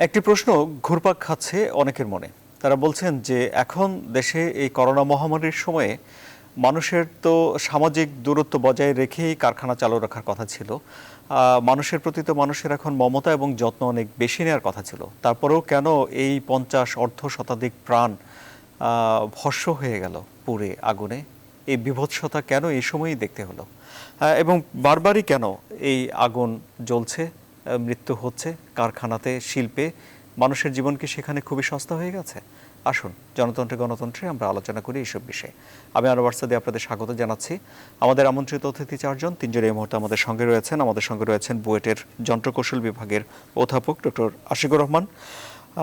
একটি প্রশ্ন ঘুরপাক খাচ্ছে অনেকের মনে। তারা বলছেন যে এখন দেশে এই করোনা মহামারীর সময়ে মানুষের তো সামাজিক দূরত্ব বজায় রেখেই কারখানা চালু রাখার কথা ছিল। মানুষের প্রতি তো মানুষের এখন মমতা এবং যত্ন অনেক বেশি নেওয়ার কথা ছিল। তারপরেও কেন এই 50 অর্ধ শতাধিক প্রাণ ভস্ম হয়ে গেল পুড়ে আগুনে? এই বীভৎসতা কেন এই সময়ই দেখতে হলো? এবং বারবারই কেন এই আগুন জ্বলছে, মৃত্যু হচ্ছে কারখানাতে, শিল্পে? মানুষের জীবন কি সেখানে খুবই সস্তা হয়ে গেছে? আসুন জনতন্ত্রে গণতন্ত্রে আমরা আলোচনা করি এইসব বিষয়ে। আমি আনোয়ার সাদি আপনাদের স্বাগত জানাচ্ছি। আমাদের আমন্ত্রিত অতিথি চারজন, তিনজন এই মুহূর্তে আমাদের সঙ্গে রয়েছেন। আমাদের সঙ্গে রয়েছেন বুয়েটের যন্ত্রকৌশল বিভাগের অধ্যাপক ডক্টর আশিকুর রহমান।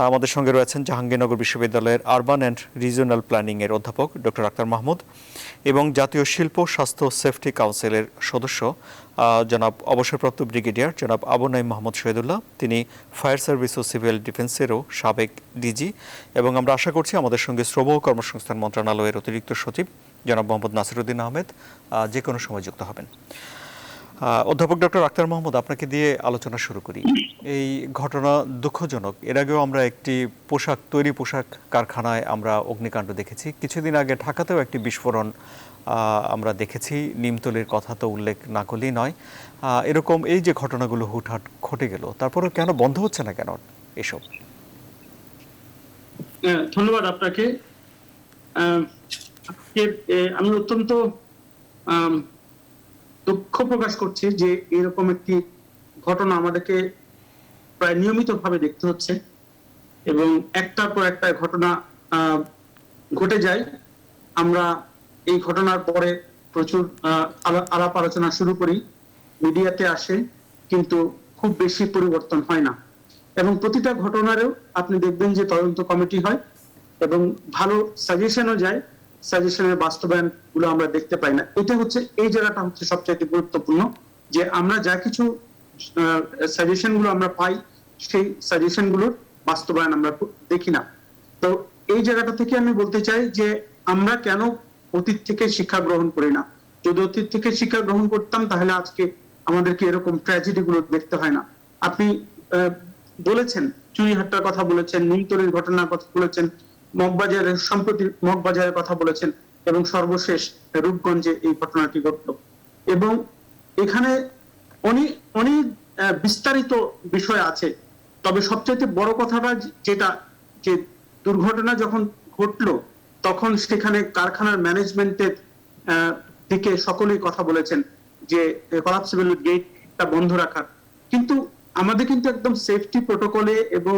আমাদের সঙ্গে রয়েছেন জাহাঙ্গীরনগর বিশ্ববিদ্যালয়ের আরবান অ্যান্ড রিজিওনাল প্ল্যানিংয়ের অধ্যাপক ডক্টর আক্তার মাহমুদ এবং জাতীয় শিল্প স্বাস্থ্য সেফটি কাউন্সিলের সদস্য জনাব অবসরপ্রাপ্ত ব্রিগেডিয়ার জনাব আবু নাঈম মোহাম্মদ শহীদুল্লাহ। তিনি ফায়ার সার্ভিস ও সিভিল ডিফেন্সেরও সাবেক ডিজি। এবং আমরা আশা করছি আমাদের সঙ্গে শ্রম ও কর্মসংস্থান মন্ত্রণালয়ের অতিরিক্ত সচিব জনাব মোহাম্মদ নাসিরুদ্দিন আহমেদ যে কোনো সময় যুক্ত হবেন। অধ্যাপক ডক্টর আক্তার মাহমুদ, আপনাকে দিয়ে আলোচনা শুরু করি। এই ঘটনা দুঃখজনক। এর আগেও আমরা একটি পোশাক কারখানায় আমরা অগ্নিকাণ্ড দেখেছি। কিছুদিন আগে ঢাকাতেও একটি বিস্ফোরণ আমরা দেখেছি। নিমতলির কথা তো উল্লেখ না করলেই নয়। এরকম এই যে ঘটনাগুলো হুটহাট ঘটে গেল, তারপরেও কেন বন্ধ হচ্ছে না কেন এসব? ধন্যবাদ আপনাকে। আমি অত্যন্ত দুঃখ প্রকাশ করছি যে এরকম একটি ঘটনা আমাদেরকে প্রায় নিয়মিতভাবে দেখতে হচ্ছে এবং একটার পর একটা ঘটনা ঘটে যায়। আমরা এই ঘটনার পরে প্রচুর আলাপ আলোচনা শুরু করি, মিডিয়াতে আসে, কিন্তু খুব বেশি পরিবর্তন হয় না। এবং প্রতিটা ঘটনারও আপনি দেখবেন যে তদন্ত কমিটি হয় এবং ভালো সাজেশনও যায়, সাজেশনের বাস্তবায়ন গুলো আমরা দেখতে পাই না। এটা হচ্ছে, এই জায়গাটা হচ্ছে সবচেয়ে গুরুত্বপূর্ণ, যে আমরা যা কিছু সাজেশন গুলো আমরা পাই, সেই সাজেশন গুলোর বাস্তবায়ন আমরা দেখি না। তো এই জায়গাটা থেকে আমি বলতে চাই যে আমরা কেন অতীত থেকে শিক্ষা গ্রহণ করি না। যদি অতীত থেকে শিক্ষা গ্রহণ করতাম তাহলে আজকে আমাদেরকে এরকম ট্র্যাজেডি গুলো দেখতে হয় না। আপনি বলেছেন, চুরিহাট্টার কথা বলেছেন, নিমতলির ঘটনার কথা বলেছেন, মগবাজারের সম্প্রতি মগবাজারের কথা বলেছেন, এবং সর্বশেষ রূপগঞ্জে এই ঘটনাটি ঘটল। এবং এখানে অনেক অনেক বিস্তারিত বিষয় আছে। তবে সবচেয়ে বড় কথাটা যেটা, যে দুর্ঘটনা যখন ঘটলো তখন সেখানে কারখানার ম্যানেজমেন্টের দিকে সকলেই কথা বলেছেন যে কলাপসিবল গেটটা বন্ধ রাখার। কিন্তু আমাদের কিন্তু একদম সেফটি প্রোটোকলে এবং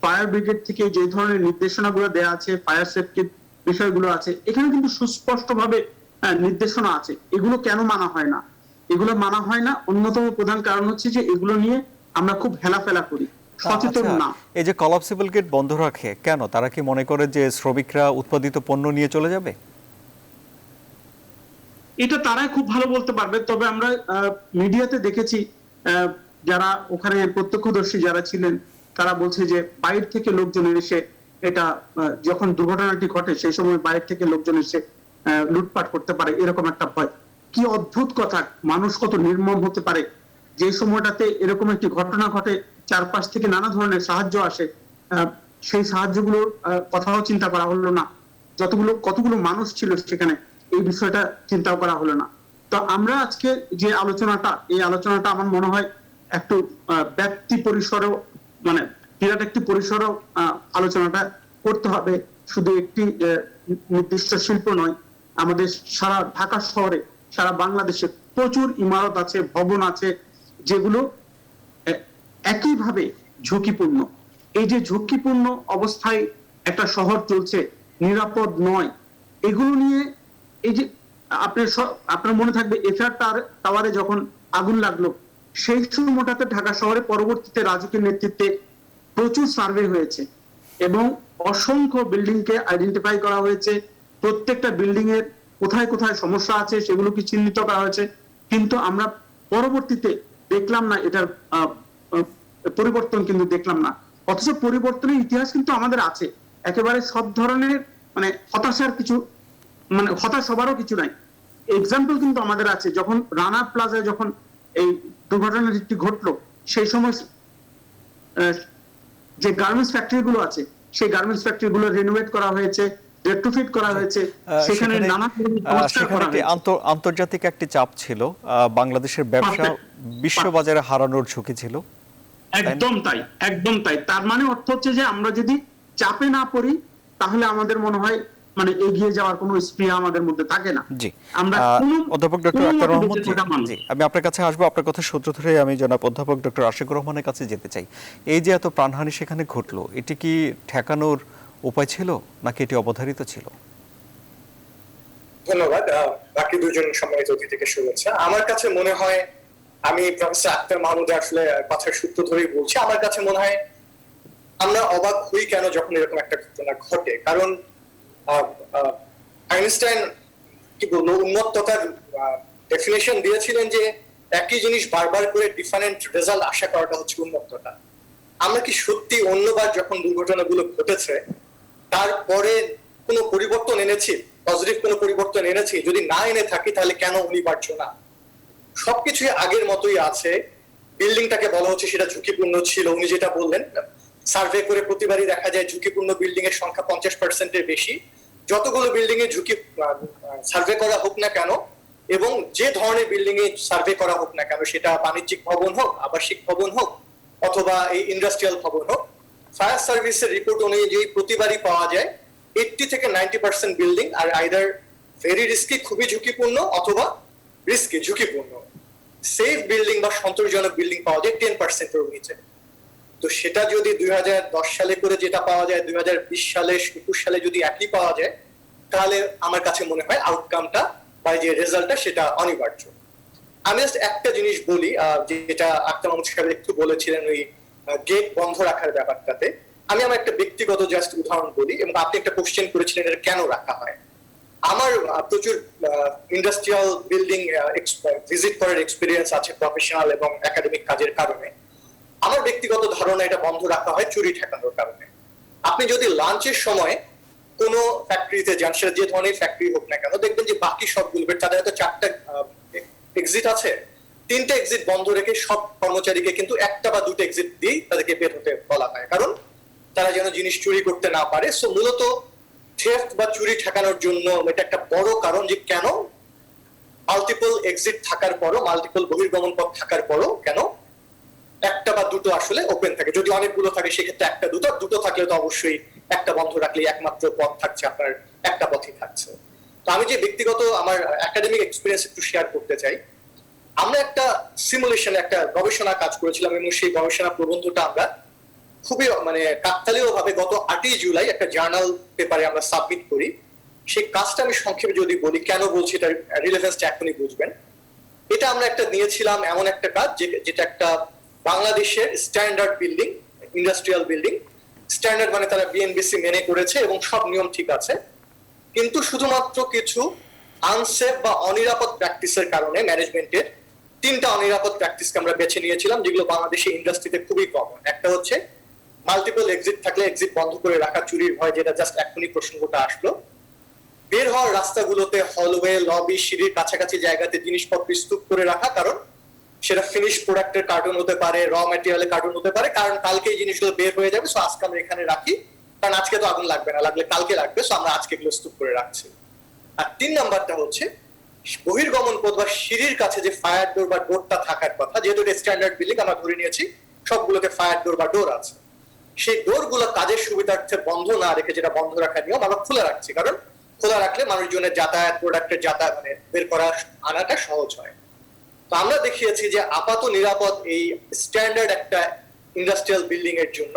ফায়ার ব্রিগেড থেকে যে ধরনের নির্দেশনাগুলো দেওয়া আছে, ফায়ার সেফটির বিষয়গুলো আছে, এখানে কিন্তু সুস্পষ্টভাবে নির্দেশনা আছে। এগুলো কেন মানা হয় না? এগুলো মানা হয় না, অন্যতম প্রধান কারণ হচ্ছে যে এগুলো নিয়ে আমরা খুব হেলাফেলা করি, সচেতন না। এই যে কলাপসিবল গেট বন্ধ রাখে কেন? তারা কি মনে করে যে শ্রমিকরা উৎপাদিত পণ্য নিয়ে চলে যাবে? এটা তারাই খুব ভালো বলতে পারবে। তবে আমরা মিডিয়াতে দেখেছি, যারা ওখানে প্রত্যক্ষদর্শী যারা ছিলেন তারা বলছে যে বাইরে থেকে লোকজন এসে, এটা যখন দুর্ঘটনাটি ঘটে সেই সময় বাইরে থেকে লোকজন এসে লুটপাট করতে পারে, এরকম একটা ভয়। কি অদ্ভুত কথা! মানুষ কত নির্মম হতে পারে! যে সময়টাতে এরকম একটি ঘটনা ঘটে, চারপাশ থেকে নানা ধরনের সাহায্য আসে, সেই সাহায্যগুলোর কথাও চিন্তা করা হলো না। কতগুলো মানুষ ছিল সেখানে, এই বিষয়টা চিন্তাও করা হলো না। তো আমরা আজকে যে আলোচনাটা, এই আলোচনাটা আমার মনে হয় একটু ব্যক্তি পরিসরেও, মানে বিরাট একটি পরিসরেও আলোচনাটা করতে হবে। শুধু একটি নির্দিষ্ট শিল্প নয়, আমাদের সারা ঢাকা শহরে, সারা বাংলাদেশে প্রচুর ইমারত আছে, ভবন আছে, যেগুলো একইভাবে ঝুঁকিপূর্ণ। এই যে ঝুঁকিপূর্ণ অবস্থায় একটা শহর চলছে, নিরাপদ নয়, এগুলো নিয়ে, এই যে আপনার মনে থাকবে এফআর টাওয়ারে যখন আগুন লাগলো, সেই সময়টাতে ঢাকা শহরে পরবর্তীতে রাজুকের নেতৃত্বে প্রচুর সার্ভে হয়েছে এবং অসংখ্য বিল্ডিং কে আইডেন্টিফাই করা হয়েছে। প্রত্যেকটা বিল্ডিং এর কোথায় কোথায় সমস্যা আছে সেগুলোকে চিহ্নিত করা হয়েছে। কিন্তু আমরা পরবর্তীতে দেখলাম না এটার পরিবর্তন, কিন্তু দেখলাম না। অথচ পরিবর্তনের ইতিহাস কিন্তু আমাদের আছে। একেবারে সব ধরনের মানে হতাশ হবারও কিছু নাই। এক্সাম্পল কিন্তু আমাদের আছে। যখন রানা প্লাজায় যখন এই দুর্ঘটনাটি ঘটলো, সেই সময় যে গার্মেন্টস ফ্যাক্টরি গুলো আছে সেই গার্মেন্টস ফ্যাক্টরি গুলো রেনোভেট করা হয়েছে, রেট্রোফিট করা হয়েছে, সেখানে নানা সংস্কার সেখানে করা একটি হয়েছে। আন্তর্জাতিক একটি চাপ ছিল, বাংলাদেশের ব্যবসা বিশ্ববাজারে হারানোর ঝুঁকি ছিল। একদম তাই, একদম তাই। তার মানে অর্থ হচ্ছে যে আমরা যদি চাপে না পড়ি তাহলে আমাদের মনে হয় মানে এগিয়ে যাওয়ার কোনো স্পৃহা আমাদের মধ্যে থাকে না। জি, আমরা অধ্যাপক ডক্টর আখতার রহমান, জি, আমি আপনার কাছে আসবো। আপনার কথা সূত্র ধরে আমি জনাব অধ্যাপক ডক্টর আশিকুর রহমানের কাছে যেতে চাই। এই যে এত প্রাণহানি সেখানে ঘটলো, এটি কি ঠেকানোর উপায় ছিল নাকি এটি অবধারিত ছিল? ধন্যবাদ। বাকি দুজন সম্মানিত অতিথিকে শুভেচ্ছা। আমার কাছে মনে হয়, আমি প্রফেসর আখতার মাহমুদ আসলে কথার সূত্র ধরেই বলছি, আমার কাছে মনে হয় আমরা অবাক হই কেন যখন এরকম একটা ঘটনা ঘটে। কারণ আইনস্টাইন কি বলবো, উন্মত্ততার ডেফিনেশন দিয়েছিলেন যে একই জিনিস বারবার করে ডিফারেন্ট রেজাল্ট আশা করাটা হচ্ছে উন্মত্ততা। আমরা কি সত্যি অন্যবার যখন দুর্ঘটনাগুলো ঘটেছে তারপরে কোনো পরিবর্তন এনেছি, পজিটিভ কোনো পরিবর্তন এনেছি? যদি না এনে থাকি তাহলে কেন অনিবার্য না? সবকিছুই আগের মতোই আছে। বিল্ডিংটাকে বলা হচ্ছে সেটা ঝুঁকিপূর্ণ ছিল, উনি যেটা বললেন। সার্ভে করে প্রতিবারই দেখা যায় ঝুঁকিপূর্ণ বিল্ডিং এর সংখ্যা 50%-এর বেশি। যতগুলো বিল্ডিং এ ঝুঁকি সার্ভে করা হোক না কেন এবং যে ধরনের বিল্ডিং এ সার্ভে করা হোক না কেন, সেটা বাণিজ্যিক ভবন হোক, আবাসিক ভবন হোক অথবা এই ইন্ডাস্ট্রিয়াল ভবন হোক, ফায়ার সার্ভিসের রিপোর্ট অনুযায়ী প্রতিবারই পাওয়া যায় 80 থেকে 90% building are either very risky, খুবই ঝুঁকিপূর্ণ, অথবা রিস্কি, ঝুঁকিপূর্ণ। সেফ বিল্ডিং বা সন্তোষজনক বিল্ডিং পাওয়া যায় 10%-এর নিচে। তো সেটা যদি 2010 সালে করে যেটা পাওয়া যায় 2020 সালে 21 সালে যদি একই পাওয়া যায়, তাহলে আমার কাছে মনে হয় আউটকামটা বা যে রেজাল্টটা সেটা অনিবার্য। আমি জাস্ট একটা জিনিস বলি, যেটা আখতার মাহমুদ সাহেব একটু বলেছিলেন ওই গেট বন্ধ রাখার ব্যাপারটাতে। আমি আমার একটা ব্যক্তিগত জাস্ট উদাহরণ বলি, এবং আপনি একটা কোশ্চেন করেছিলেন এটা কেন রাখা হয়। আমার প্রচুর ইন্ডাস্ট্রিয়াল বিল্ডিং ভিজিট করার এক্সপিরিয়েন্স আছে প্রফেশনাল এবং একাডেমিক কাজের কারণে। আমার ব্যক্তিগত ধারণা এটা বন্ধ রাখা হয় চুরি ঠেকানোর কারণে। আপনি যদি লাঞ্চের সময় কোনো ফ্যাক্টরিতে যান, সেটা যে ধরনের ফ্যাক্টরি হোক না কেন, দেখবেন যে বাকি সবগুলো, তাদের হয়তো 4টা এক্সিট আছে, 3টে এক্সিট বন্ধ রেখে সব কর্মচারীকে কিন্তু 1টা বা 2টা এক্সিট দিয়েই তাদেরকে বের হতে বলা হয়, কারণ তারা যেন জিনিস চুরি করতে না পারে। সো মূলত থেফট বা চুরি ঠেকানোর জন্য এটা একটা বড় কারণ যে কেন মাল্টিপল এক্সিট থাকার পরও, মাল্টিপল বহির্গমন পথ থাকার পরও কেন 1টা বা 2টো আসলে ওপেন থাকে। যদি অনেকগুলো থাকে সেক্ষেত্রে 1টা 2টো, 2টো থাকলে তো অবশ্যই 1টা বন্ধ রাখলে একমাত্র পথ থাকছে, আপনার 1টা পথই থাকছে। তো আমি যে ব্যক্তিগত আমার একাডেমিক এক্সপিরিয়েন্স একটু শেয়ার করতে চাই। আমরা একটা সিমুলেশন, একটা গবেষণা কাজ করেছিলাম এবং সেই গবেষণা প্রবন্ধটা আমরা খুবই মানে কাকতালীয় ভাবে গত 8ই জুলাই একটা জার্নাল পেপারে আমরা সাবমিট করি। সেই কাজটা আমি সংক্ষেপে যদি বলি, কেন বলছি এটা রিলেভেন্সটা এখনই বুঝবেন। এটা আমরা একটা নিয়েছিলাম এমন একটা কাজ যেটা একটা বাংলাদেশের standard building, industrial building. Standard মানে তারা বিএনবিসি মেনে করেছে এবং সব নিয়ম ঠিক আছে, কিন্তু শুধুমাত্র কিছু আনসেফ বা অনিরাপদ প্র্যাকটিসের কারণে ম্যানেজমেন্টের 3টা অনিরাপদ প্র্যাকটিসকে আমরা বেছে নিয়েছিলাম, যেগুলো বাংলাদেশি ইন্ডাস্ট্রিতে খুবই কমন। একটা হচ্ছে মাল্টিপল এক্সিট থাকলে এক্সিট বন্ধ করে রাখা, চুরির ভয়, যেটা জাস্ট এখনই প্রসঙ্গটা আসলো। বের হওয়ার রাস্তাগুলোতে হলওয়ে, লবি, সিঁড়ির কাছাকাছি জায়গাতে জিনিসপত্র স্তূপ করে রাখা, কারণ সেটা ফিনিশ প্রোডাক্টের কার্টুন হতে পারে, র ম্যাটেরিয়ালের কার্টুন হতে পারে, কারণ কালকে এই জিনিসগুলো বের হয়ে যাবে, সো আজকে আমরা এখানে রাখি, কারণ আজকে তো আগুন লাগবে না, লাগলে কালকে লাগবে, সো আমরা আজকে এগুলো স্তূপ করে রাখছি। আর 3 নাম্বারটা হচ্ছে বহির্গমন পথ বা সিঁড়ির কাছে যে ফায়ার ডোর বা ডোরটা থাকার কথা, যেহেতু এটা স্ট্যান্ডার্ড বিল্ডিং আমরা ধরে নিয়েছি সবগুলোতে ফায়ার ডোর বা ডোর আছে, সেই ডোর গুলো কাজের সুবিধার্থে বন্ধ না রেখে, যেটা বন্ধ রাখার নিয়ম, আমরা খোলা রাখছি, কারণ খোলা রাখলে মানুষজনের যাতায়াত, প্রোডাক্টের যাতায়াত মানে বের করা আনাটা সহজ হয়। তো আমরা দেখিয়েছি যে আপাত নিরাপদ এই স্ট্যান্ডার্ড একটা ইন্ডাস্ট্রিয়াল বিল্ডিং এর জন্য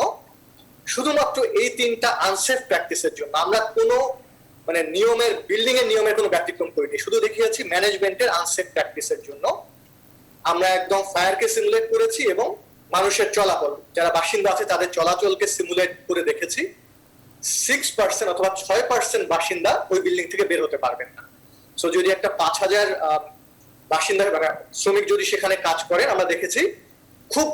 শুধুমাত্র এই 3টা আনসেফ প্র্যাকটিসের জন্য আমরা কোনো মানে নিয়মের, বিল্ডিং এর নিয়মের কোনো ব্যতিক্রম করিনি, শুধু দেখিয়েছি ম্যানেজমেন্টের আনসেফ প্র্যাকটিসের জন্য আমরা একদম ফায়ারকে সিমুলেট করেছি এবং মানুষের চলাচল, যারা বাসিন্দা আছে তাদের চলাচলকে সিমুলেট করে দেখেছি। 6% অথবা 6% বাসিন্দা ওই বিল্ডিং থেকে বের হতে পারবেন না। সো যদি একটা 5000 বাসিন্দা মানে শ্রমিক যদি সেখানে কাজ করেন, আমরা দেখেছি খুব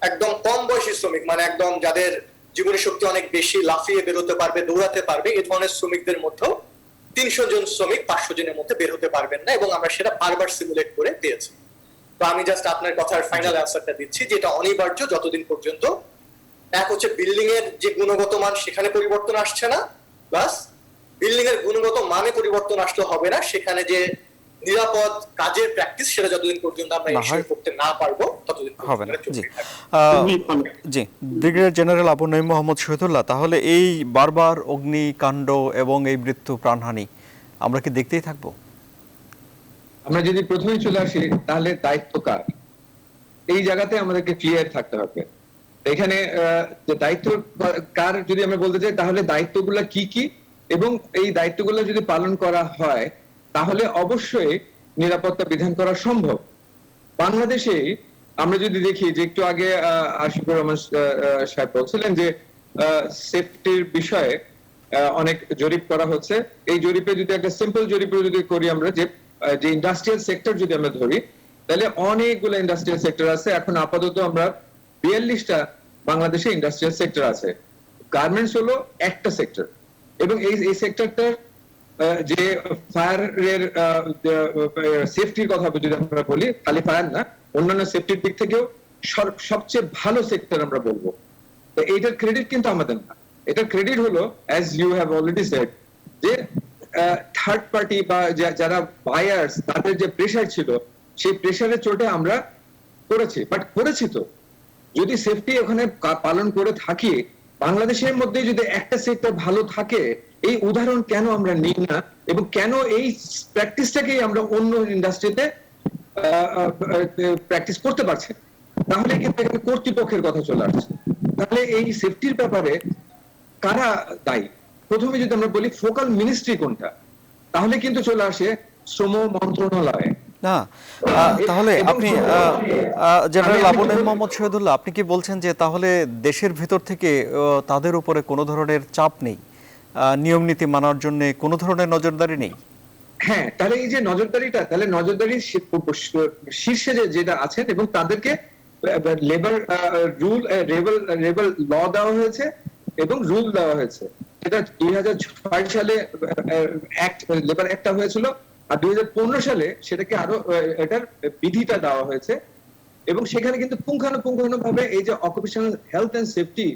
একদম কম বয়সী শ্রমিক, মানে একদম যাদের জীবনী শক্তি অনেক বেশি, লাফিয়ে বেরোতে পারবে, দৌড়াতে পারবে, এই ধরনের শ্রমিকদের মধ্যেও 300 জন শ্রমিক 500 জনের মধ্যে বের হতে পারবেন না, এবং আমরা সেটা বারবার সিমুলেট করে পেয়েছি। তো আমি জাস্ট আপনার কথার ফাইনাল অ্যান্সারটা দিচ্ছি যে এটা অনিবার্য যতদিন পর্যন্ত এক হচ্ছে বিল্ডিং এর যে গুণগত মান সেখানে পরিবর্তন আসছে না, প্লাস বিল্ডিং এর গুণগত মানে পরিবর্তন আসলে হবে না, সেখানে যে নিরাপদ কাজের প্র্যাকটিস সেটা যতদিন পর্যন্ত আমরা এনশিওর করতে না পারবো ততদিন হবে না। জি ধন্যবাদ। জি, ব্রিগেডিয়ার জেনারেল আবু নঈম মোহাম্মদ শহীদুল্লাহ, তাহলে এই বারবার অগ্নিকাণ্ড এবং এই মৃত্যু প্রাণহানি আমরা কি দেখতেই থাকবো? আমরা যদি প্রথমেই চলে আসি তাহলে দায়িত্ব কার, এই জায়গাতে আমাদেরকে ক্লিয়ার থাকতে হবে। এখানে যে দায়িত্ব কার যদি আমরা বলতে চাই, তাহলে দায়িত্বগুলো কি কি এবং এই দায়িত্বগুলো যদি পালন করা হয় তাহলে অবশ্যই নিরাপত্তা বিধান করা সম্ভব। বাংলাদেশে আমরা যদি দেখি যে একটু আগে আশিকুর রহমান সাহেব বলছিলেন যে সেফটির বিষয়ে অনেক জরিপ করা হচ্ছে। এই জরিপে যদি একটা সিম্পল জরিপ যদি করি আমরা, যে ইন্ডাস্ট্রিয়াল সেক্টর যদি আমরা ধরি, তাহলে অনেকগুলো ইন্ডাস্ট্রিয়াল সেক্টর আছে। এখন আপাতত আমরা 42টা বাংলাদেশে ইন্ডাস্ট্রিয়াল সেক্টর আছে। গার্মেন্টস হলো একটা সেক্টর, এবং এই সেক্টরটার যে ফায়ারের সেফটির কথা যদি আমরা বলি, খালি ফায়ার না, অন্যান্য সেফটির দিক থেকেও সবচেয়ে ভালো সেক্টর আমরা বলবো। তো এইটার ক্রেডিট কিন্তু আমাদের না, এটার ক্রেডিট হলো as you have already said যে থার্ড পার্টি বা যারা বায়ার্স তাদের যে প্রেশার ছিল, সেই প্রেশারের চোটে আমরা করেছি। বাট করেছি তো, যদি সেফটি ওখানে পালন করে থাকি, বাংলাদেশের মধ্যে যদি একটা সেক্টর ভালো থাকে, এই উদাহরণ কেন আমরা নিই না এবং কেন এই প্র্যাকটিসটাকেই আমরা অন্য ইন্ডাস্ট্রিতে প্র্যাকটিস করতে পারছি? তাহলে কিন্তু এখানে কর্তৃপক্ষের কথা চলে আসছে। তাহলে এই সেফটির ব্যাপারে কারা দায়ী? প্রথমে যদি আমরা বলি ফোকাল মিনিস্ট্রি কোনটা, তাহলে কিন্তু চলে আসে শ্রম মন্ত্রণালয়। না, তাহলে আপনি জেনারেল আবু নঈম মোহাম্মদ শহীদুল্লাহ, আপনি কি বলছেন যে তাহলে দেশের ভেতর থেকে তাদের উপরে কোনো ধরনের চাপ নেই, নিয়ম নীতি মানার জন্য কোনো ধরনের নজরদারি নেই? হ্যাঁ, তাহলে এই যে নজরদারিটা, তাহলে নজরদারির শীর্ষে যেটা আছেন এবং তাদেরকে লেবার রুল লেবার ল দেওয়া হয়েছে এবং রুল দেওয়া হয়েছে। এটা 2006 সালে লেবার অ্যাক্টটা হয়েছিল, আর 2015 সালে সেটাকে আরো এটার বিধিটা দেওয়া হয়েছে। এবং সেখানে কিন্তু পুঙ্খানুপুঙ্খানুভাবে এই যে অকুপেশনাল হেলথ এন্ড সেফটি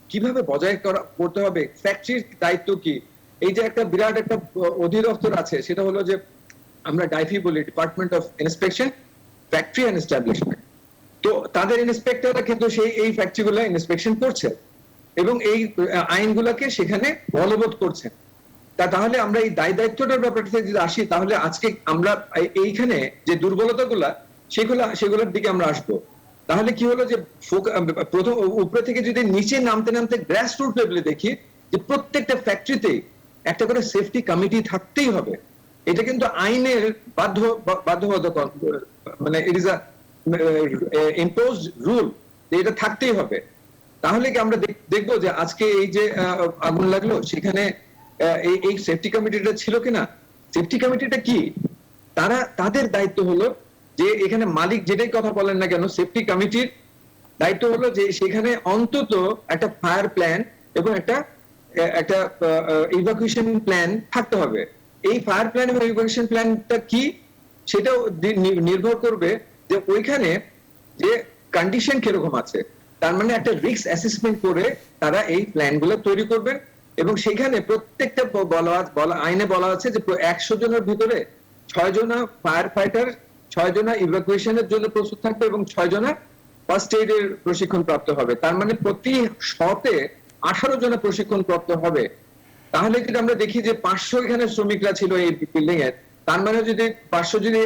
কিভাবে বজায় করতে হবে, ফ্যাক্টরির দায়িত্ব কি, এই যে একটা বিরাট একটা অধিদপ্তর আছে, সেটা হলো যে আমরা ডাইফি বলি, department of inspection factory and establishment. তো তাদের ইন্সপেক্টররা কিন্তু সেই এই ফ্যাক্টরিগুলো ইন্সপেকশন করছে এবং এই আইনগুলোকে সেখানে বলবৎ করছেন। তাহলে আমরা এই দায়িত্বটার ব্যাপারটা যদি আসি, তাহলে আজকে আমরা এইখানে যে দুর্বলতাগুলা সেগুলোর দিকে আমরা আসবো। তাহলে কি হলো যে প্রথম উপরে থেকে যদি নিচে নামতে নামতে গ্রাস রুট লেভেলে দেখি যে প্রত্যেকটা ফ্যাক্টরিতে একটা করে সেফটি কমিটি থাকতেই হবে। এটা কিন্তু আইনের বাধ্যবাধকতা, মানে it is a imposed rule, এটা থাকতেই হবে। তাহলে কি আমরা দেখবো যে আজকে এই যে আগুন লাগলো সেখানে এই সেফটি কমিটিটা ছিল কিনা? সেফটি কমিটিটা কি, তাদের দায়িত্ব হলো যে এখানে মালিক যেটাই কথা বলেন না কেন, সেফটি কমিটির দায়িত্ব হলো যে সেখানে অন্তত একটা ফায়ার প্ল্যান এবং একটা ইভাকুয়েশন প্ল্যান থাকতে হবে। এই ফায়ার প্ল্যান এবং ইভাকুয়েশন প্ল্যানটা কি, সেটাও নির্ভর করবে যে ওইখানে যে কন্ডিশন কিরকম আছে। তার মানে একটা রিস্ক অ্যাসেসমেন্ট করে তারা এই প্ল্যানগুলো তৈরি করবেন। এবং সেখানে প্রত্যেকটা আইনে বলা আছে যে 100 জনের ভিতরে 6 জনা ফায়ার ফাইটার, 6 জনা ইভাকুয়েশনের জন্য প্রস্তুত থাকবে এবং 6 জনা ফার্স্ট এইড এর প্রশিক্ষণ প্রাপ্ত হবে। তার মানে প্রতি 100-তে 18 জনা প্রশিক্ষণ প্রাপ্ত হবে। তাহলে যদি আমরা দেখি যে 500 এখানে শ্রমিকরা ছিল এই বিল্ডিং এর, তার মানে যদি 500 যদি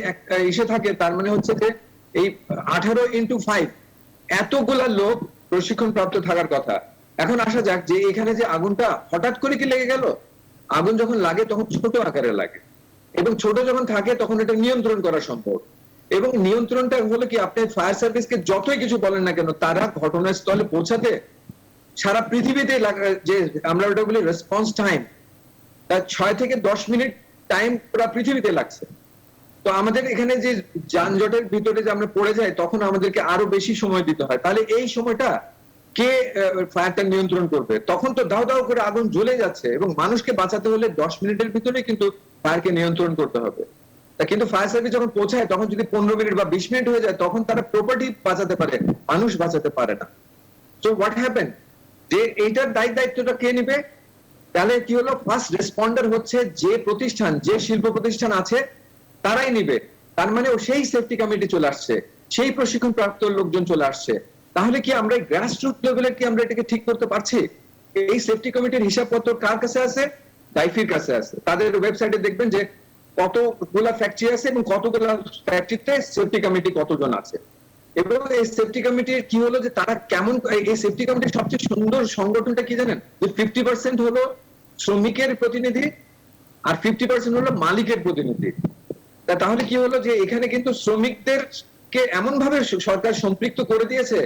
এসে থাকে, তার মানে হচ্ছে যে এই 18x5 এতগুলা লোক প্রশিক্ষণ প্রাপ্ত থাকার কথা। এখন আসা যাক যে এখানে যে আগুনটা হঠাৎ করে কি লেগে গেল, আগুন যখন লাগে তখন ছোট আকারে লাগে এবং ছোট যখন থাকে তখন এটা নিয়ন্ত্রণ করা সম্ভব। এবং নিয়ন্ত্রণটা হলো কি, আপনি ফায়ার সার্ভিসকে যতই কিছু বলেন না কেন, তারা ঘটনাস্থলে পৌঁছাতে সারা পৃথিবীতে যে আমরা ওটা বলি রেসপন্স টাইম, তার 6 থেকে 10 মিনিট টাইম পুরো পৃথিবীতে লাগছে। তো আমাদের এখানে যে যানজটের ভিতরে যে আমরা পড়ে যাই, তখন আমাদেরকে আরো বেশি সময় দিতে হয়। তাহলে এই সময়টা কে ফায়ারটা নিয়ন্ত্রণ করবে? তখন তো দাও দাও করে আগুন জ্বলে যাচ্ছে এবং মানুষকে বাঁচাতে হলে 10 মিনিটের ভিতরে কিন্তু ফায়ারকে নিয়ন্ত্রণ করতে হবে। তা কিন্তু ফায়ার সার্ভিস যখন পৌঁছায় তখন যদি 15 মিনিট বা 20 মিনিট হয়ে যায়, তখন তারা প্রপার্টি বাঁচাতে পারে, মানুষ বাঁচাতে পারে না। সো হোয়াট হ্যাপেন, যে এইটার দায়িত্বটা কে নেবে? তাহলে কি হলো, ফার্স্ট রেসপন্ডার হচ্ছে যে প্রতিষ্ঠান, যে শিল্প প্রতিষ্ঠান আছে তারাই নিবে। তার মানে ও সেই সেফটি কমিটি চলে আসছে, সেই প্রশিক্ষণ প্রাপ্ত লোকজন চলে আসছে। তাহলে কি আমরা গ্রাসরুট লেভেলে কি আমরা এটাকে ঠিক করতে পারছি? এই সেফটি কমিটির হিসাবপত্র কার কাছে আছে? ডাইফির কাছে আছে। তাদের ওয়েবসাইটে দেখবেন যে কতগুলা ফ্যাক্টরি আছে এবং কতগুলা ফ্যাক্টরিতে সেফটি কমিটি কতজন আছে। এবং এই সেফটি কমিটির কি হলো যে তারা কেমন, এই সেফটি কমিটির সবচেয়ে সুন্দর সংগঠনটা কি জানেন? যে 50% হলো শ্রমিকের প্রতিনিধি আর 50% হলো মালিকের প্রতিনিধি। তাহলে কি হলো যে এখানে কিন্তু শ্রমিকদেরকে এমন ভাবে সরকার সম্পৃক্ত করে দিয়েছে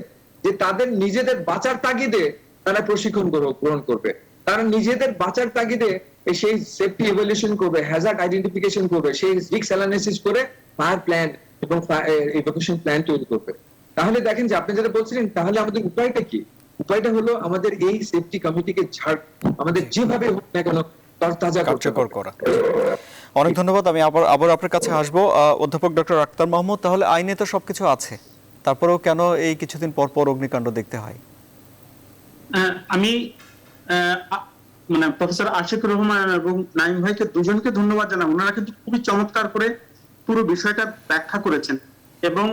যে তাদের নিজেদের বাঁচার তাগিদে তারা প্রশিক্ষণ গ্রহণ করবে, তারা নিজেদের বাঁচার তাগিদে সেই সেফটি ইভ্যালুয়েশন করবে, হ্যাজার্ড আইডেন্টিফিকেশন করবে, সেই রিস্ক অ্যানালিসিস করে ফায়ার প্ল্যান এবং ইভাকুয়েশন প্ল্যান তৈরি করবে। তাহলে দেখেন যে আপনি যেটা বলছিলেন, তাহলে আমাদের উপায়টা কি? উপায়টা হলো আমাদের এই সেফটি কমিটিকে আমাদের যেভাবে হোক না কেন তরতাজা কার্যকর করা। অনেক ধন্যবাদ। আমি আবার আপনার কাছে আসবো অধ্যাপক ডক্টর আক্তার মাহমুদ। তাহলে আইনে তো সবকিছু আছে, তারপরেও কেন এই কিছুদিন পর পর অগ্নিকাণ্ড দেখতে হয়? আমি মানে প্রফেসর আশিকুর রহমান এবং নাইম ভাইকে দুজনকে ধন্যবাদ জানাই। ওনারা কিন্তু খুবই চমৎকার করে পুরো বিষয়টা ব্যাখ্যা করেছেন। এবং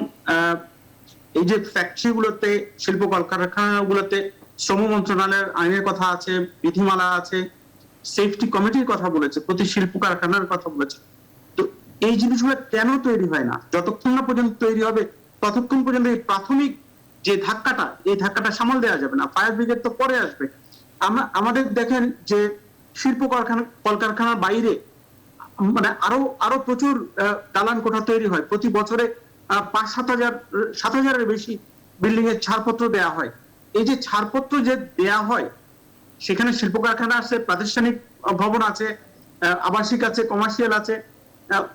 এই যে ফ্যাক্টরিগুলোতে, শিল্প কলকারখানাগুলোতে শ্রম মন্ত্রণালয়ের আইনের কথা আছে, বিধিমালা আছে, সেফটি কমিটির কথা বলেছে, প্রতি শিল্প কারখানার কথা বলেছে। তো এই জিনিসগুলো কেন তৈরি হয় না? যতক্ষণ না পর্যন্ত তৈরি হবে ততক্ষণ পর্যন্ত এই প্রাথমিক যে ধাক্কাটা, এই ধাক্কাটা সামাল দেওয়া যাবে না। ফায়ার ব্রিগেড তো পরে আসবে। আমাদের দেখেন যে শিল্প কলকারখানার বাইরে মানে আরো প্রচুর দালান কোঠা তৈরি হয়। প্রতি বছরে 5-7 হাজারের বেশি বিল্ডিং এর ছাড়পত্র দেওয়া হয়। এই যে ছাড়পত্র যে দেয়া হয়, সেখানে শিল্প কারখানা আছে, প্রাতিষ্ঠানিক ভবন আছে, আবাসিক আছে, কমার্শিয়াল আছে,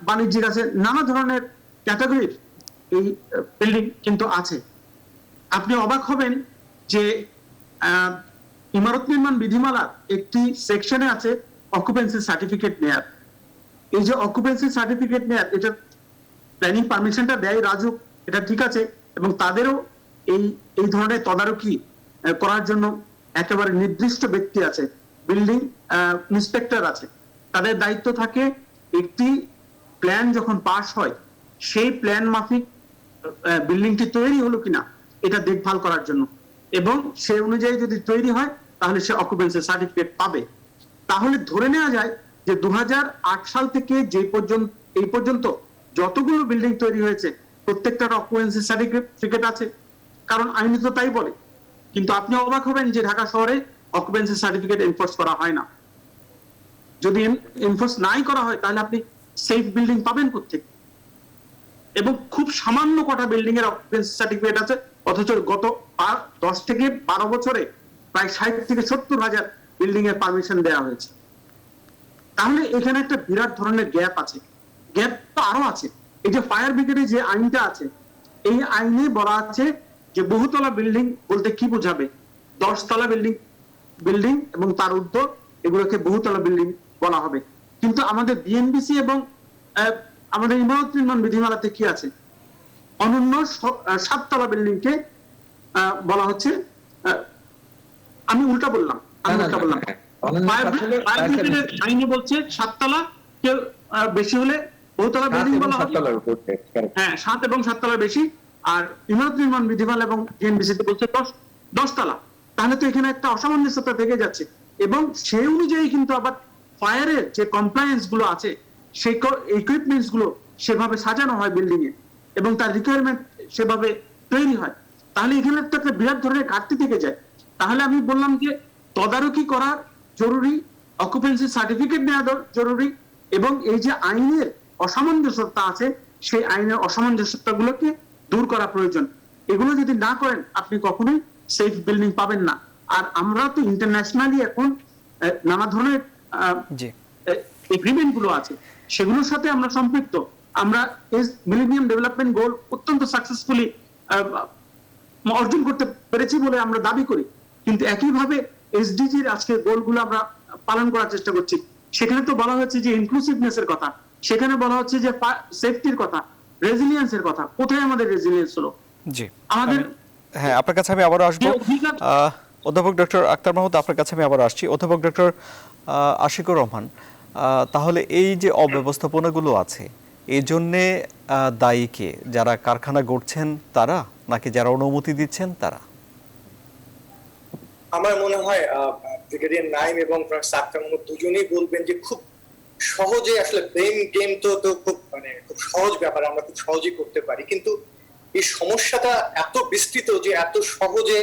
বাণিজ্যিক আছে, নানা ধরনের ক্যাটাগরির এই বিল্ডিং কিন্তু আছে। আপনি অবাক হবেন যে ইমারত নির্মাণ বিধিমালার একটি সেকশনে আছে অকুপেন্সি সার্টিফিকেট নেয়ার। এই যে অকুপেন্সি সার্টিফিকেট নেয়ার, এটা প্ল্যানিং পারমিশনটা দেয় রাজুক, এটা ঠিক আছে, এবং তাদেরও এই ধরনের তদারকি করার জন্য একেবারে নির্দিষ্ট ব্যক্তি আছে, বিল্ডিং ইন্সপেক্টর আছে। তাদের দায়িত্ব থাকে একটি প্ল্যান যখন পাস হয় সেই প্ল্যান মাফিক বিল্ডিংটি তৈরি হলো কিনা এটা দেখভাল করার জন্য, এবং সে অনুযায়ী যদি তৈরি হয় তাহলে সে অকুপেন্সি সার্টিফিকেট পাবে। তাহলে ধরে নেওয়া যায় যে 2008 সাল থেকে এই পর্যন্ত যতগুলো বিল্ডিং তৈরি হয়েছে প্রত্যেকটার অকুপেন্সি সার্টিফিকেট আছে, কারণ আইনে তো তাই বলে। কিন্তু আপনি অবাক হবেন যে ঢাকা শহরে অকুপেন্সি সার্টিফিকেট এনফোর্স করা হয় না। যদি এনফোর্স নাই করা হয় তাহলে আপনি সেফ বিল্ডিং পাবেন কোথেকে? এবং খুব সামান্য কটা বিল্ডিং এর অকুপেন্সি সার্টিফিকেট আছে, অথচ গত 10 থেকে 12 বছরে প্রায় 60 থেকে 70 হাজার বিল্ডিং এর পারমিশন দেওয়া হয়েছে। তাহলে এখানে একটা বিরাট ধরনের গ্যাপ আছে। গ্যাপ তো আরো আছে। এই যে ফায়ার ব্রিগেডে যে আইনটা আছে, এই আইনে বলা আছে যে বহুতলা বিল্ডিং বলতে কি বোঝাবে? 10 তলা বিল্ডিং এবং তার ঊর্ধ্ব, এগুলোকে বহুতলা বিল্ডিং বলা হবে। কিন্তু আমাদের বিএনবিসি এবং আমাদের ইমারত নির্মাণ বিধিমালাতে কি আছে? অনন্য 7 তলা বিল্ডিং কে বলা হচ্ছে, আমি উল্টা বললাম। ফায়ার ব্রিগেডের আইনে বলছে 7 তলা, কেউ বেশি হলে বহুতলা বিল্ডিং বলা হবে। হ্যাঁ, 7 এবং 7 তলার বেশি। আর ইমারত নির্মাণ বিধিমালা এবং বিএনবিসিতে বলছে 10 তলা। তাহলে তো এখানে একটা অসামঞ্জস্যতা থেকে যাচ্ছে। এবং সেই অনুযায়ী কিন্তু আবার ফায়ারের যে কমপ্লায়েন্স গুলো আছে, সেই ইকুইপমেন্টস গুলো সেভাবে সাজানো হয় বিল্ডিং এ, এবং তার রিকোয়ারমেন্ট সেভাবে তৈরি হয়। তাহলে এখানে তো একটা বিরাট ধরনের ঘাটতি থেকে যায়। তাহলে আমি বললাম যে তদারকি করা জরুরি, অকুপেন্সি সার্টিফিকেট নেওয়া জরুরি, এবং এই যে আইনের অসামঞ্জস্যতা আছে সেই আইনের অসামঞ্জস্যতা গুলোকে দূর করা প্রয়োজন। এগুলো যদি না করেন আপনি কখনোই সেফ বিল্ডিং পাবেন না। আর আমরা তো ইন্টারন্যাশনালি এখন নানা ধরনের এগ্রিমেন্ট গুলো আছে, সেগুলোর সাথে আমরা সম্পৃক্ত। আমরা মিলেনিয়াম ডেভেলপমেন্ট গোল অত্যন্ত সাকসেসফুলি অর্জন করতে পেরেছি বলে আমরা দাবি করি। কিন্তু একইভাবে এসডিজির আজকে গোলগুলো আমরা পালন করার চেষ্টা করছি। সেখানে তো বলা হচ্ছে যে ইনক্লুসিভনেস এর কথা, সেখানে বলা হচ্ছে যে সেফটির কথা, রেজিলিয়েন্স এর কথা। কোথায় আমাদের রেজিলিয়েন্স হলো? জি, আমাদের হ্যাঁ, আপনার কাছে আমি আবারও আসবো। অধ্যাপক ডক্টর আক্তার মাহমুদ, আপনার কাছে আমি আবার আসছি। অধ্যাপক ডক্টর আশিকুর রহমান, তাহলে এই যে অব্যবস্থাপনাগুলো আছে, এই জন্যে দায়ী কে? যারা কারখানা গড়ছেন তারা, নাকি যারা অনুমতি দিচ্ছেন তারা? আমার মনে হয় ব্রিগেডিয়ার নাইম এবং আক্তার মাহমুদ দুজনেই বলবেন যে খুব সহজে আসলে ব্লেম গেম তো খুব সহজ ব্যাপার, আমরা খুব সহজেই করতে পারি, কিন্তু এই সমস্যাটা এত বিস্তৃত যে এত সহজে